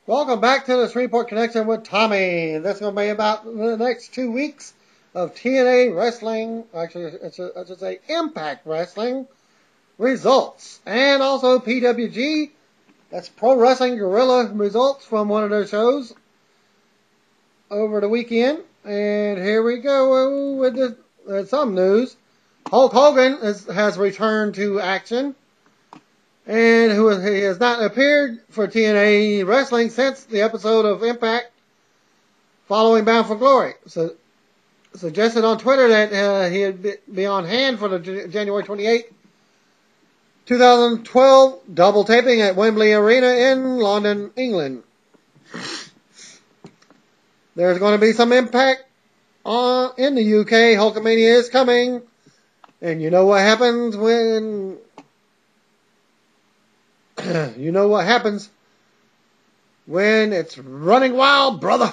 Welcome back to the Shreveport Connection with Tommy. This is going to be about the next 2 weeks of TNA Wrestling, actually, I should say Impact Wrestling results. And also PWG, that's Pro Wrestling Guerrilla results from one of their shows over the weekend. And here we go with some news. Hulk Hogan has returned to action. And he has not appeared for TNA Wrestling since the episode of Impact following Bound for Glory. So, suggested on Twitter that he'd be on hand for the January 28th, 2012 double taping at Wembley Arena in London, England. There's going to be some Impact in the UK. Hulkamania is coming. And you know what happens when... you know what happens when it's running wild, brother.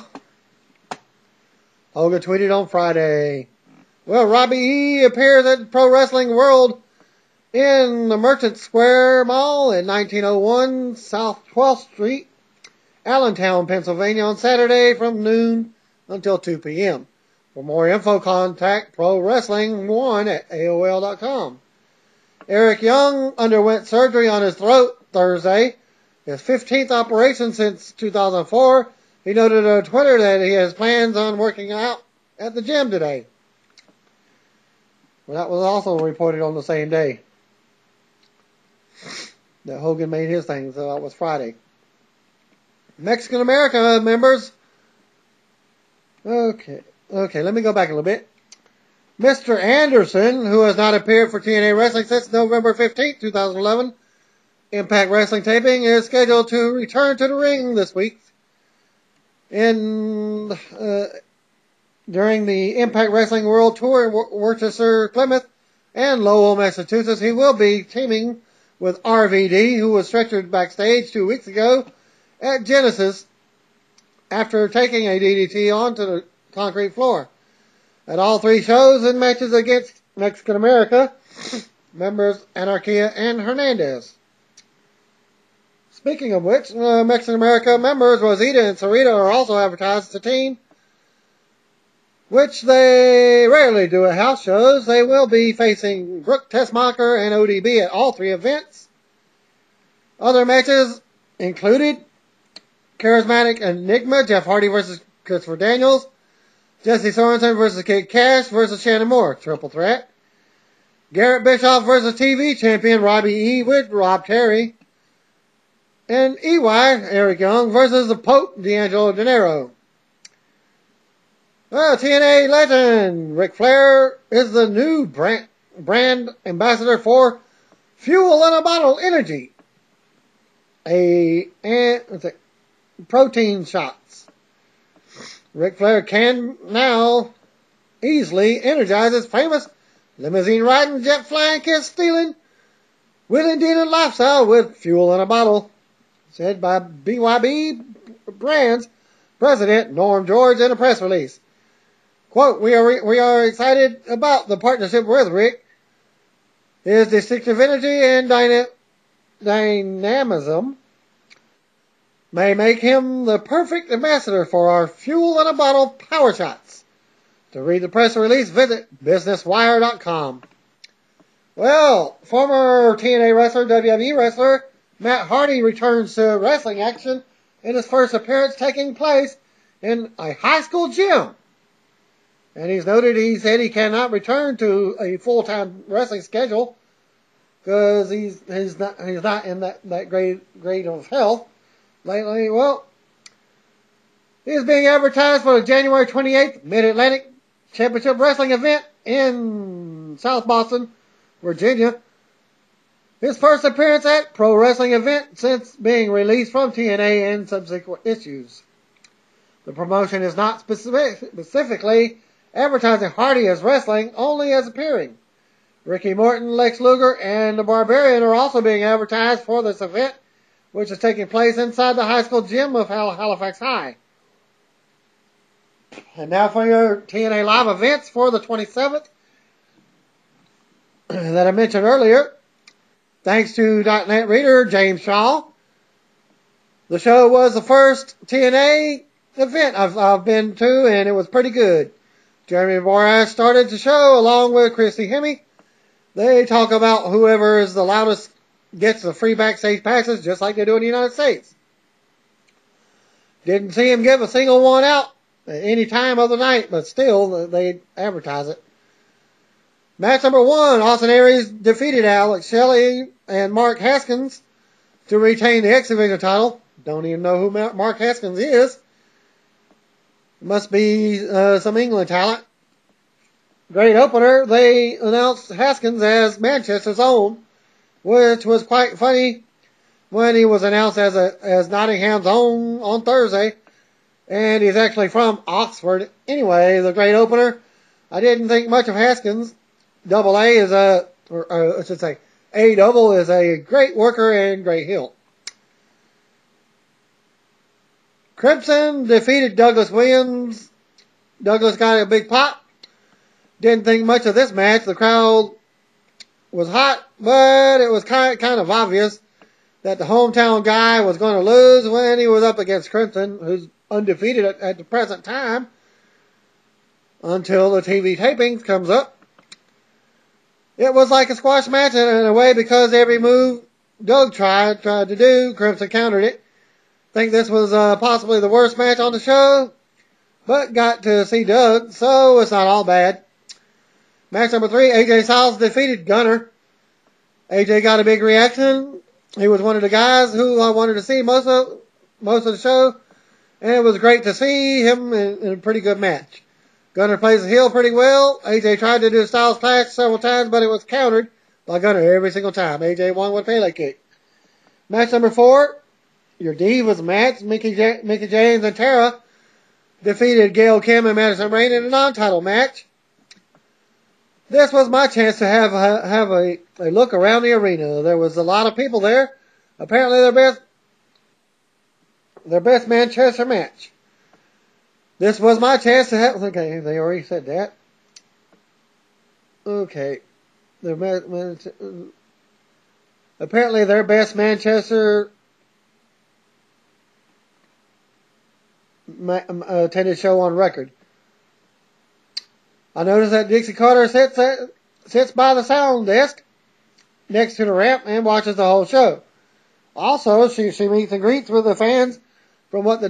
Hogan tweeted on Friday. Well, Robbie E. appears at Pro Wrestling World in the Merchant Square Mall in 1901 South 12th Street, Allentown, Pennsylvania on Saturday from noon until 2 p.m. For more info, contact Pro Wrestling 1 at AOL.com. Eric Young underwent surgery on his throat Thursday, his 15th operation since 2004. He noted on Twitter that he has plans on working out at the gym today. Well, that was also reported on the same day that Hogan made his thing, so that was Friday. Mexican America members. Okay, let me go back a little bit. Mr. Anderson, who has not appeared for TNA Wrestling since November 15th, 2011, Impact Wrestling taping, is scheduled to return to the ring this week. During the Impact Wrestling World Tour in Worcester, Plymouth, and Lowell, Massachusetts, he will be teaming with RVD, who was stretchered backstage 2 weeks ago at Genesis after taking a DDT onto the concrete floor. At all three shows and matches against Mexican America members Anarquia and Hernandez. Speaking of which, Mexican America members Rosita and Sarita are also advertised as a team, which they rarely do at house shows. They will be facing Brooke Tessmacher and ODB at all three events. Other matches included Charismatic Enigma, Jeff Hardy versus Christopher Daniels, Jesse Sorensen versus Kid Cash versus Shannon Moore, triple threat. Garrett Bischoff versus TV champion Robbie E. with Rob Terry. And EY, Eric Young, versus the Pope, D'Angelo Dinero. Well, TNA legend Ric Flair is the new brand ambassador for Fuel in a Bottle Energy. Protein shots. Ric Flair can now easily energize his famous limousine-riding, jet-flying, kiss-stealing, wheeling-dealing lifestyle with Fuel in a Bottle, said by BYB Brands President Norm George in a press release. Quote, we are excited about the partnership with Rick. His distinctive energy and dynamism may make him the perfect ambassador for our Fuel in a Bottle Power Shots. To read the press release, visit BusinessWire.com. Well, former TNA wrestler, WWE wrestler, Matt Hardy returns to wrestling action in his first appearance taking place in a high school gym. And he said he cannot return to a full-time wrestling schedule because he's not in that grade of health lately. Well, he is being advertised for the January 28th Mid-Atlantic Championship Wrestling event in South Boston, Virginia. His first appearance at Pro Wrestling event since being released from TNA in subsequent issues. The promotion is not specifically advertising Hardy as wrestling, only as appearing. Ricky Morton, Lex Luger, and the Barbarian are also being advertised for this event, which is taking place inside the high school gym of Halifax High. And now for your TNA live events for the 27th that I mentioned earlier. Thanks to .NET reader James Shaw. The show was the first TNA event I've been to, and it was pretty good. Jeremy Borash started the show along with Christy Hemme. They talk about whoever is the loudest gets the free backstage passes, just like they do in the United States. Didn't see him give a single one out at any time of the night, but still, they advertise it. Match number 1, Austin Aries defeated Alex Shelley and Mark Haskins to retain the X Division title. Don't even know who Mark Haskins is. Must be some England talent. Great opener. They announced Haskins as Manchester's own, which was quite funny when he was announced as Nottingham's own on Thursday. And he's actually from Oxford. Anyway, the great opener. I didn't think much of Haskins. Double A is I should say, A double is a great worker and great heel. Crimson defeated Douglas Williams. Douglas got a big pop. Didn't think much of this match. The crowd was hot, but it was kind of obvious that the hometown guy was going to lose when he was up against Crimson, who's undefeated at the present time, until the TV tapings comes up. It was like a squash match in a way because every move Doug tried to do, Crimson countered it. Think this was possibly the worst match on the show, but got to see Doug, so it's not all bad. Match number 3, AJ Styles defeated Gunner. AJ got a big reaction. He was one of the guys who I wanted to see most of the show, and it was great to see him in a pretty good match. Gunner plays the heel pretty well. AJ tried to do the Styles Clash several times, but it was countered by Gunner every single time. AJ won with a Pele kick. Match number 4, your Divas match. Mickie James and Tara defeated Gail Kim and Madison Rayne in a non-title match. This was my chance to have a look around the arena. There was a lot of people there. Apparently their best Manchester match. This was my chance to have... Okay, they already said that. Okay. Apparently their best Manchester attended show on record. I noticed that Dixie Carter sits by the sound desk next to the ramp and watches the whole show. Also, she meets and greets with the fans from when the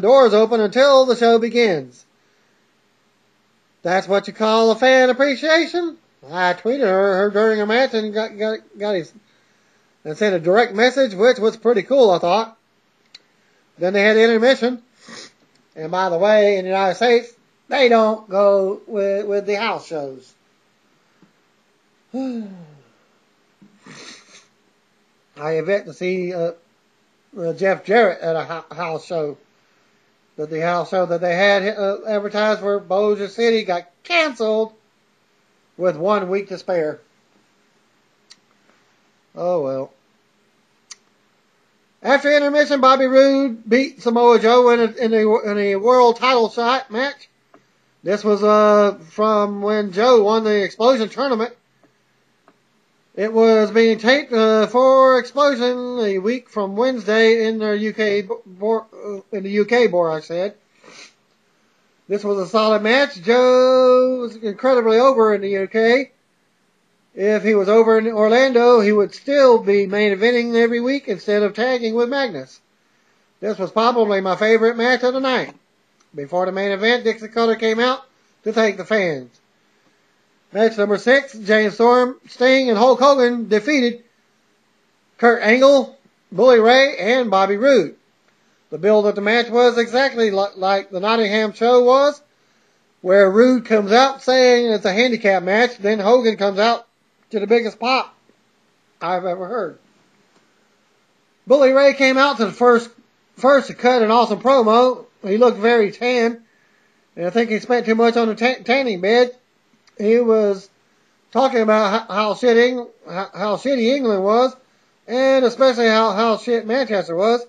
doors open until the show begins. That's what you call a fan appreciation? I tweeted her during a match and and sent a direct message, which was pretty cool, I thought. Then they had intermission. And by the way, in the United States, they don't go with the house shows. I have yet to see Jeff Jarrett at a house show. But the house show that they had advertised for Bossier City got canceled with 1 week to spare. Oh well. After intermission, Bobby Roode beat Samoa Joe in a world title shot match. This was from when Joe won the Explosion tournament. It was being taped for Explosion a week from Wednesday in the UK. Borash said. This was a solid match. Joe was incredibly over in the UK. If he was over in Orlando, he would still be main eventing every week instead of tagging with Magnus. This was probably my favorite match of the night. Before the main event, Dixie Carter came out to thank the fans. Match number 6, James Storm, Sting, and Hulk Hogan defeated Kurt Angle, Bully Ray, and Bobby Roode. The build of the match was exactly like the Nottingham show was, where Roode comes out saying it's a handicap match, then Hogan comes out to the biggest pop I've ever heard. Bully Ray came out to the first to cut an awesome promo. He looked very tan, and I think he spent too much on the tanning bed. He was talking about how shitty England was, and especially how shit Manchester was.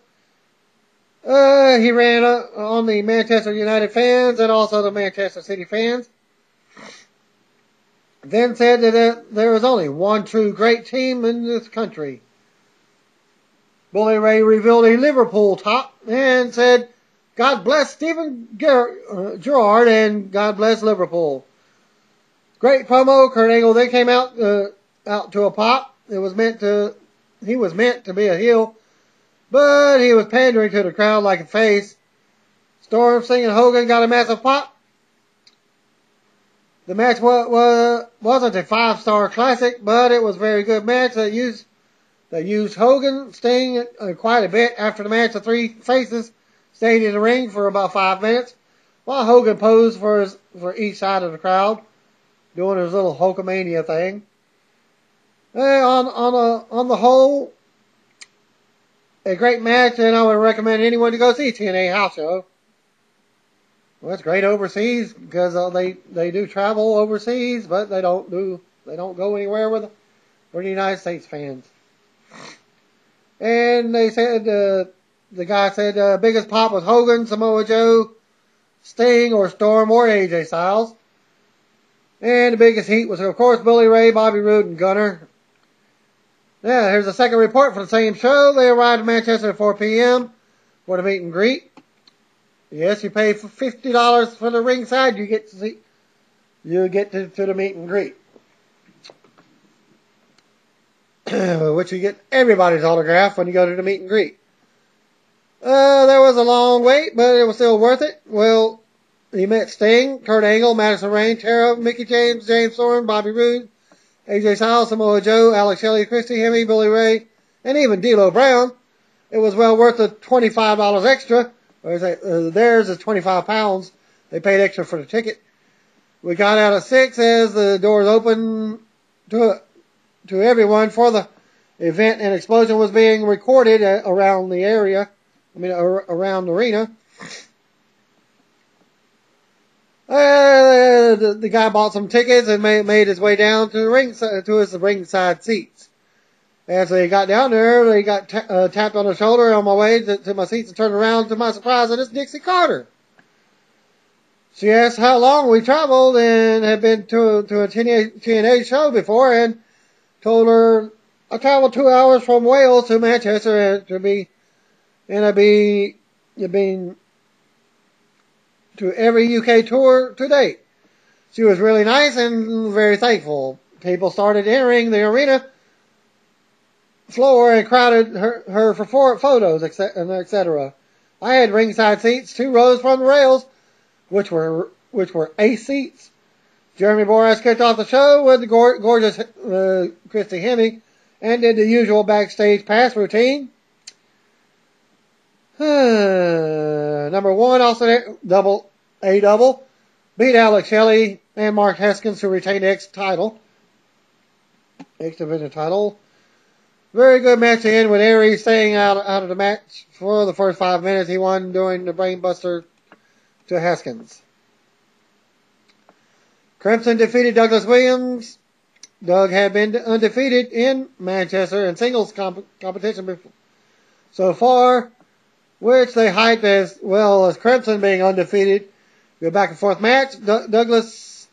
He ran on the Manchester United fans and also the Manchester City fans. Then said that there was only one true great team in this country. Bully Ray revealed a Liverpool top and said, "God bless Stephen Gerrard and God bless Liverpool." Great promo. Kurt Angle then came out to a pop. He was meant to be a heel, but he was pandering to the crowd like a face. Storm singing Hogan got a massive pop. The match wasn't a 5-star classic, but it was a very good match that used Hogan, Sting quite a bit. After the match, the three faces stayed in the ring for about 5 minutes, while Hogan posed for each side of the crowd, doing his little Hulkamania thing. On the whole, a great match, and I would recommend anyone to go see TNA House Show. Well, it's great overseas because they do travel overseas, but they don't go anywhere with the United States fans. And they said the guy said biggest pop was Hogan, Samoa Joe, Sting, or Storm, or AJ Styles. And the biggest heat was, of course, Bully Ray, Bobby Roode, and Gunner. Yeah, here's the second report for the same show. They arrived in Manchester at 4 p.m. for the meet and greet. Yes, you pay for $50 for the ringside. You get to the meet and greet, which you get everybody's autograph when you go to the meet and greet. There was a long wait, but it was still worth it. Well, he met Sting, Kurt Angle, Madison Rayne, Tara, Mickie James, James Storm, Bobby Roode, AJ Styles, Samoa Joe, Alex Shelley, Christy Hemme, Bully Ray, and even D'Lo Brown. It was well worth the $25 extra. Theirs is 25 pounds. They paid extra for the ticket. We got out at 6 as the doors opened to everyone for the event. An explosion was being recorded around the area. Around the arena. The guy bought some tickets and made his way down to his ringside seats. As they got down there, they got tapped on the shoulder on my way to my seats and turned around to my surprise, and it's Dixie Carter. She asked how long we traveled and had been to a TNA show before, and told her I traveled 2 hours from Wales to Manchester to every UK tour to date. She was really nice and very thankful. People started entering the arena floor and crowded her for photos, etc. I had ringside seats 2 rows from the rails, which were ace seats. Jeremy Borash kicked off the show with the gorgeous Christy Hemme and did the usual backstage pass routine. Number 1, also double beat Alex Shelley and Mark Haskins to retain the X Division title. Very good match to end with Aries staying out of the match for the first 5 minutes. He won doing the brainbuster to Haskins. Crimson defeated Douglas Williams. Doug had been undefeated in Manchester in singles competition before, so far, which they hyped as well as Crimson being undefeated. The back and forth match. Douglas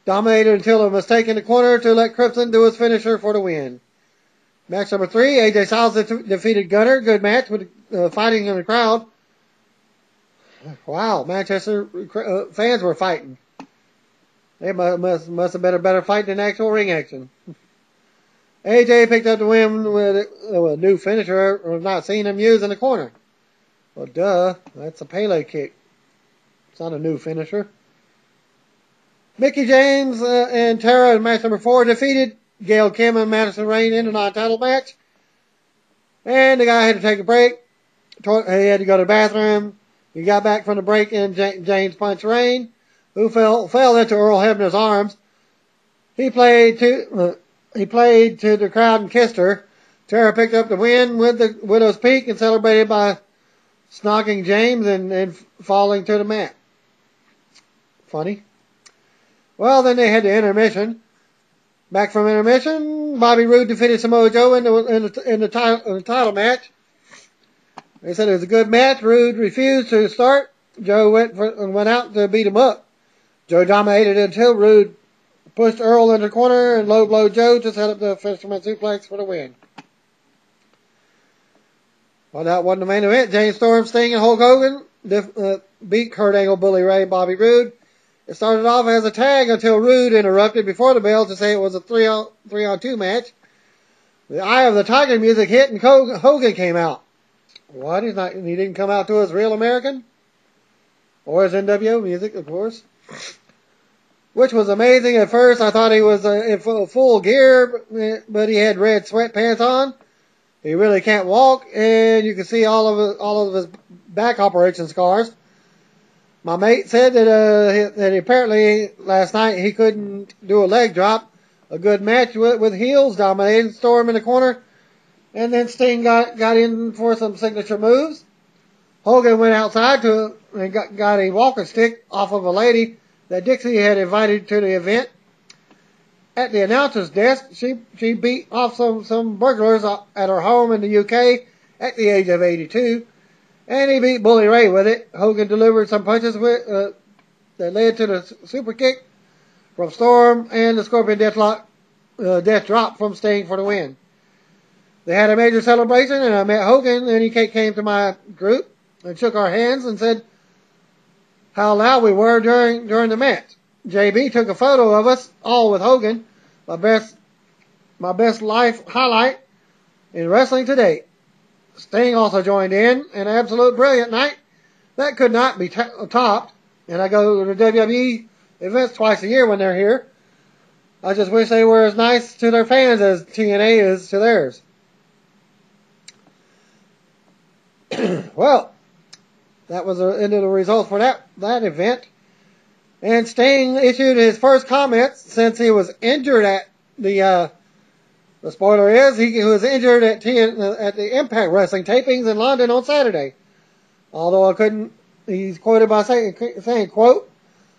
dominated until a mistake in the corner to let Crimson do his finisher for the win. Match number 3, AJ Styles defeated Gunner. Good match with fighting in the crowd. Wow, Manchester fans were fighting. They must have been a better fight than actual ring action. AJ picked up the win with a new finisher I've not seen him use in the corner. Well, duh, that's a Pele kick. It's not a new finisher. Mickie James and Tara in match number 4 defeated Gail Kim and Madison Rayne in a non-title match. And the guy had to take a break. He had to go to the bathroom. He got back from the break and James punched Rayne, who fell into Earl Hebner's arms. He played to the crowd and kissed her. Tara picked up the win with the Widow's Peak and celebrated by snocking James and falling to the mat. Funny. Well, then they had the intermission. Back from intermission, Bobby Roode defeated Samoa Joe in the title match. They said it was a good match. Roode refused to start. Joe went out to beat him up. Joe dominated until Roode pushed Earl in the corner and low blow Joe to set up the fisherman suplex for the win. Well, that wasn't the main event. James Storm, Sting, and Hulk Hogan beat Kurt Angle, Bully Ray, and Bobby Roode. It started off as a tag until Roode interrupted before the bell to say it was a 3-on-2 match. The Eye of the Tiger music hit and Hogan came out. What? He didn't come out to his real American? Or his NWO music, of course. Which was amazing. At first, I thought he was in full gear, but he had red sweatpants on. He really can't walk, and you can see all of his back operation scars. My mate said that apparently last night he couldn't do a leg drop. A good match with heels, dominating Storm in the corner, and then Sting got in for some signature moves. Hogan went outside and got a walking stick off of a lady that Dixie had invited to the event. At the announcer's desk, she beat off some burglars at her home in the UK at the age of 82, and he beat Bully Ray with it. Hogan delivered some punches that led to the super kick from Storm and the Scorpion death drop from Sting for the win. They had a major celebration, and I met Hogan, and he came to my group and shook our hands and said how loud we were during the match. JB took a photo of us all with Hogan, my best life highlight in wrestling to date. Sting also joined in, an absolute brilliant night that could not be topped. And I go to the WWE events twice a year when they're here. I just wish they were as nice to their fans as TNA is to theirs. Well, that was the end of the results for that event. And Sting issued his first comments since he was injured at the spoiler is he was injured at the Impact Wrestling tapings in London on Saturday. He's quoted by saying, quote,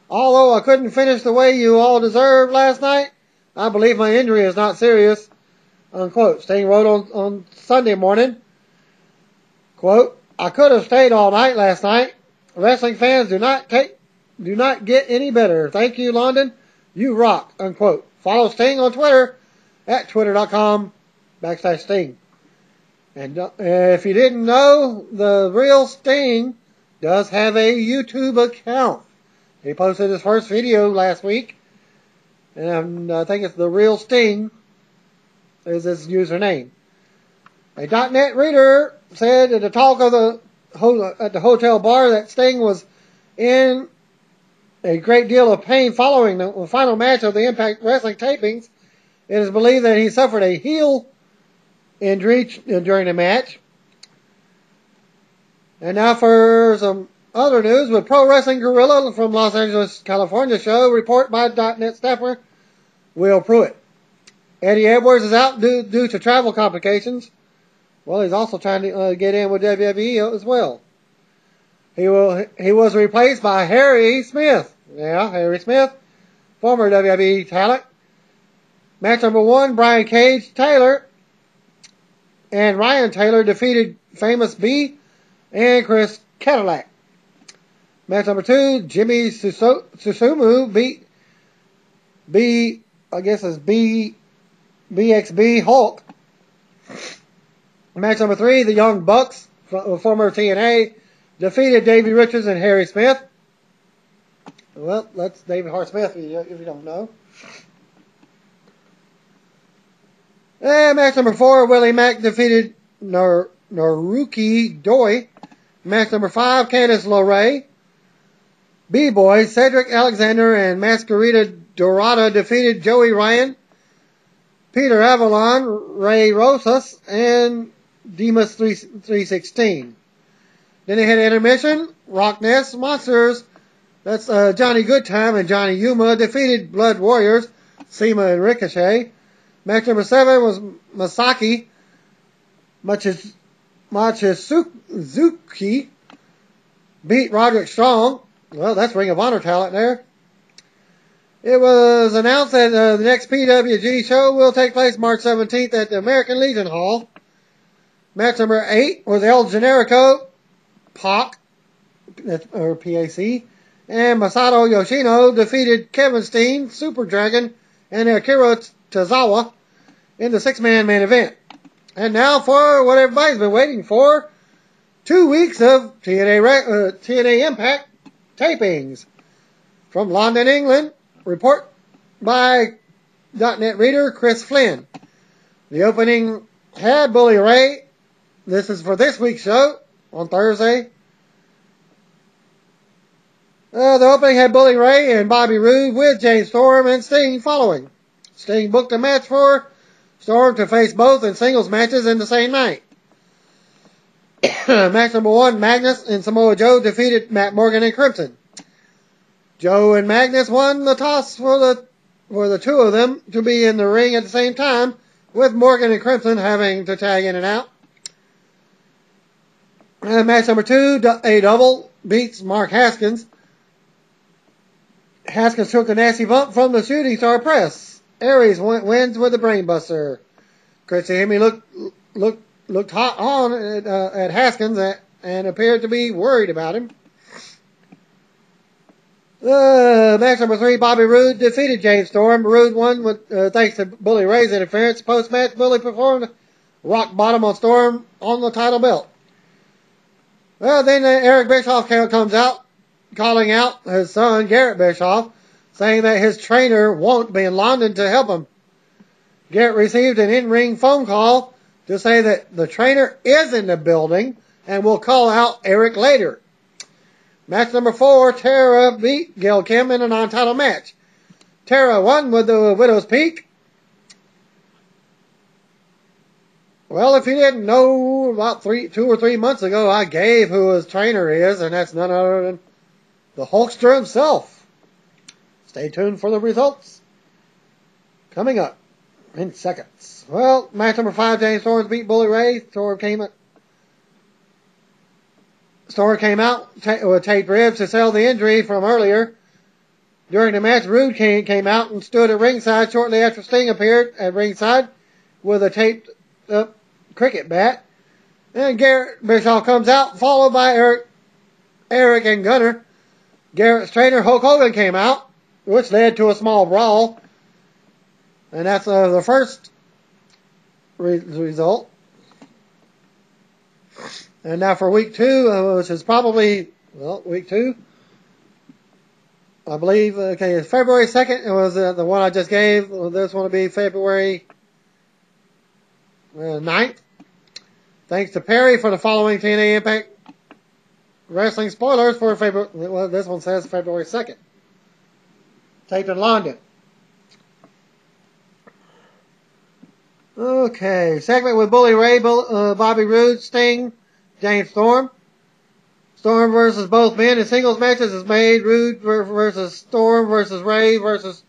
although I couldn't finish the way you all deserved last night, I believe my injury is not serious, unquote. Sting wrote on Sunday morning, quote, I could have stayed all night last night. Wrestling fans do not get any better. Thank you, London. You rock, unquote. Follow Sting on Twitter at twitter.com/Sting. And if you didn't know, the real Sting does have a YouTube account. He posted his first video last week, and I think it's The Real Sting is his username. A .net reader said at the talk of at the hotel bar that Sting was in a great deal of pain following the final match of the Impact Wrestling tapings. It is believed that he suffered a heel injury during the match. And now for some other news with Pro Wrestling Guerrilla from Los Angeles, California show report by .net staffer Will Pruitt. Eddie Edwards is out due to travel complications. Well, he's also trying to get in with WWE as well. He was replaced by Harry Smith. Yeah, Harry Smith, former WWE talent. Match number 1, Brian Cage Taylor and Ryan Taylor defeated Famous B and Chris Cadillac. Match number 2, Jimmy Susumu beat BXB Hulk. Match number 3, the Young Bucks, former TNA, defeated Davey Richards and Harry Smith. Well, that's David Hart Smith if you don't know. And match number 4, Willie Mack defeated Naruki Doi. Match number 5, Candice LeRae. B-Boy, Cedric Alexander and Masquerita Dorada defeated Joey Ryan, Peter Avalon, Ray Rosas, and Demas 316. Then they had intermission. Rock Nest Monsters, that's Johnny Goodtime and Johnny Yuma, defeated Blood Warriors, Seema and Ricochet. Match number 7 was Masaki Machizuki beat Roderick Strong. Well, that's Ring of Honor talent there. It was announced that the next PWG show will take place March 17th at the American Legion Hall. Match number 8 was El Generico, Pac, or PAC, and Masato Yoshino defeated Kevin Steen, Super Dragon, and Akira Tozawa in the 6-man main event. And now for what everybody's been waiting for, 2 weeks of TNA Impact tapings. From London, England, report by .NET reader Chris Flynn. The opening had Bully Ray. This is for this week's show on Thursday. The opening had Bully Ray and Bobby Roode with James Storm and Sting following. Sting booked a match for Storm to face both in singles matches in the same night. Match number 1, Magnus and Samoa Joe defeated Matt Morgan and Crimson. Joe and Magnus won the toss for the two of them to be in the ring at the same time, with Morgan and Crimson having to tag in and out. Match number 2, A Double beats Mark Haskins. Haskins took a nasty bump from the shooting star press. Aries wins with the brainbuster. Christian Hemme looked hot on at Haskins and appeared to be worried about him. Match number 3, Bobby Roode defeated James Storm. Roode won with thanks to Bully Ray's interference. Post-match, Bully performed rock bottom on Storm on the title belt. Well, then Eric Bischoff comes out, calling out his son, Garrett Bischoff, saying that his trainer won't be in London to help him. Garrett received an in-ring phone call to say that the trainer is in the building and will call out Eric later. Match number 4, Tara beat Gail Kim in a non-title match. Tara won with the Widow's Peak. Well, if you didn't know, about 2 or 3 months ago, I gave who his trainer is, and that's none other than the Hulkster himself. Stay tuned for the results coming up in seconds. Well, match number 5, James Storm beat Bully Ray. Storm came out with taped ribs to sell the injury from earlier. During the match, Roode came out and stood at ringside shortly after Sting appeared at ringside with a taped up cricket bat. And Garrett Bischoff comes out, followed by Eric and Gunner. Garrett's trainer, Hulk Hogan, came out, which led to a small brawl. And that's the first result. And now for week 2, which is probably, week 2, I believe, it's February 2nd. It was the one I just gave. This one will be February 9th. Thanks to Perry for the following TNA Impact Wrestling spoilers for February. Well, this one says February 2nd. Taped in London. Okay, segment with Bully Ray, Bobby Roode, Sting, James Storm. Storm versus both men in singles matches is made. Roode versus Storm versus Ray versus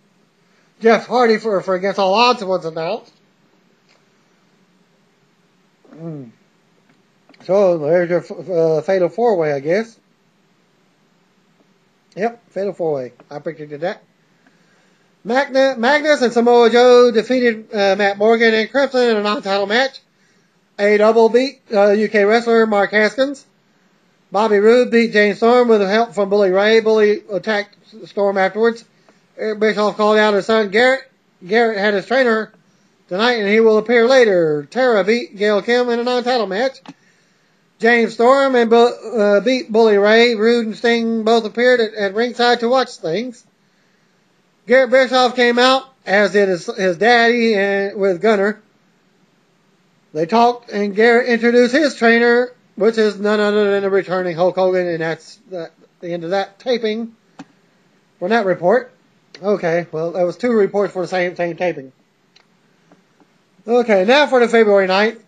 Jeff Hardy for Against All Odds was announced. So there's your fatal 4-way, I guess. Yep, fatal 4-way. I predicted that. Magnus and Samoa Joe defeated Matt Morgan and Crimson in a non-title match. A Double beat UK wrestler Mark Haskins. Bobby Roode beat James Storm with help from Bully Ray. Bully attacked Storm afterwards. Eric Bischoff called out his son Garrett. Garrett had his trainer tonight and he will appear later. Tara beat Gail Kim in a non-title match. James Storm and beat Bully Ray. Roode and Sting both appeared at ringside to watch things. Garrett Bischoff came out, as did his daddy and with Gunner. They talked, and Garrett introduced his trainer, which is none other than the returning Hulk Hogan, and that's the end of that taping for that report. Okay, well, that was 2 reports for the same taping. Okay, now for the February 9th.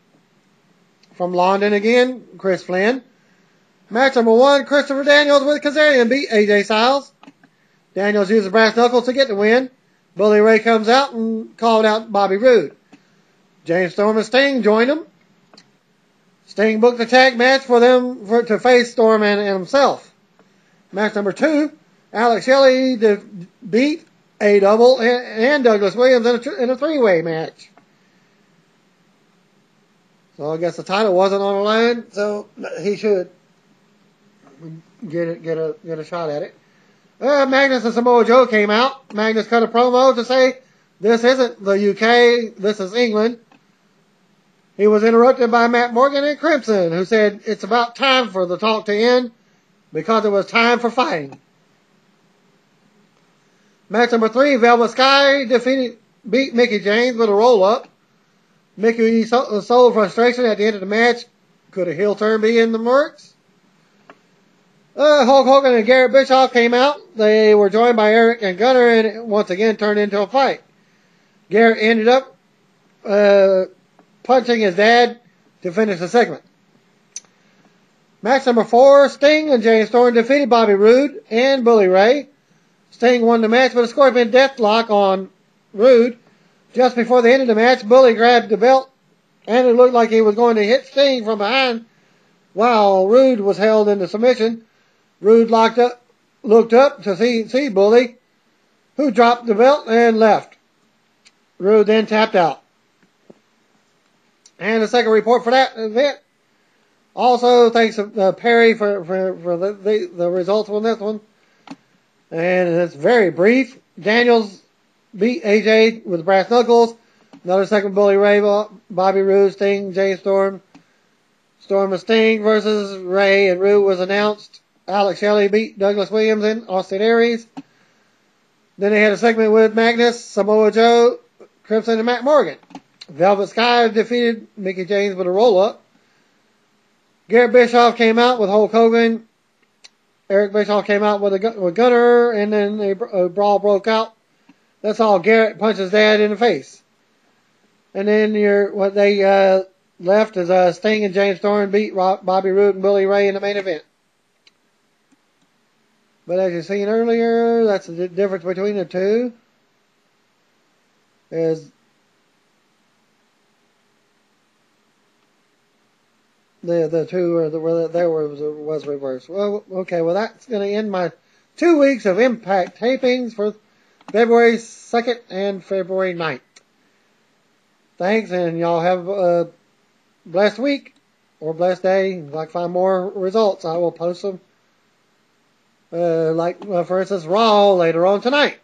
From London again, Chris Flynn. Match number 1, Christopher Daniels with Kazarian beat AJ Styles. Daniels used the brass knuckles to get the win. Bully Ray comes out and called out Bobby Roode. James Storm and Sting joined him. Sting booked a tag match for them to face Storm and himself. Match number 2, Alex Shelley beat A Double and Douglas Williams in a 3-way match. So I guess the title wasn't on the line, so he should get a shot at it. Magnus and Samoa Joe came out. Magnus cut a promo to say, this isn't the UK, this is England. He was interrupted by Matt Morgan and Crimson, who said it's about time for the talk to end because it was time for fighting. Match number 3, Velvet Sky beat Mickie James with a roll-up. Mickie sold frustration at the end of the match. Could a heel turn be in the works? Hulk Hogan and Garrett Bischoff came out. They were joined by Eric and Gunner, and it once again turned into a fight. Garrett ended up punching his dad to finish the segment. Match number 4, Sting and James Storm defeated Bobby Roode and Bully Ray. Sting won the match with a Scorpion Deathlock on Roode. Just before the end of the match, Bully grabbed the belt, and it looked like he was going to hit Sting from behind while Roode was held into submission. Roode looked up to see Bully, who dropped the belt and left. Roode then tapped out. And the second report for that event. Also, thanks to Perry for the results on this one. And it's very brief. Daniels beat AJ with brass knuckles. Another segment, Bully Ray, Bobby Roode, Sting, James Storm. Storm and Sting versus Ray and Roode was announced. Alex Shelley beat Douglas Williams and Austin Aries. Then they had a segment with Magnus, Samoa Joe, Crimson, and Matt Morgan. Velvet Sky defeated Mickie James with a roll-up. Garrett Bischoff came out with Hulk Hogan. Eric Bischoff came out with Gunner, and then a brawl broke out. That's all. Garrett punched his dad in the face. And then what they left is Sting and James Storm beat Bobby Roode and Bully Ray in the main event. But as you've seen earlier, that's the difference between the two. Is the two there was reversed. Well, okay. Well, that's going to end my 2 weeks of Impact tapings for February 2nd and February 9th. Thanks, and y'all have a blessed week or blessed day. If I find more results, I will post them. For instance, Raw later on tonight.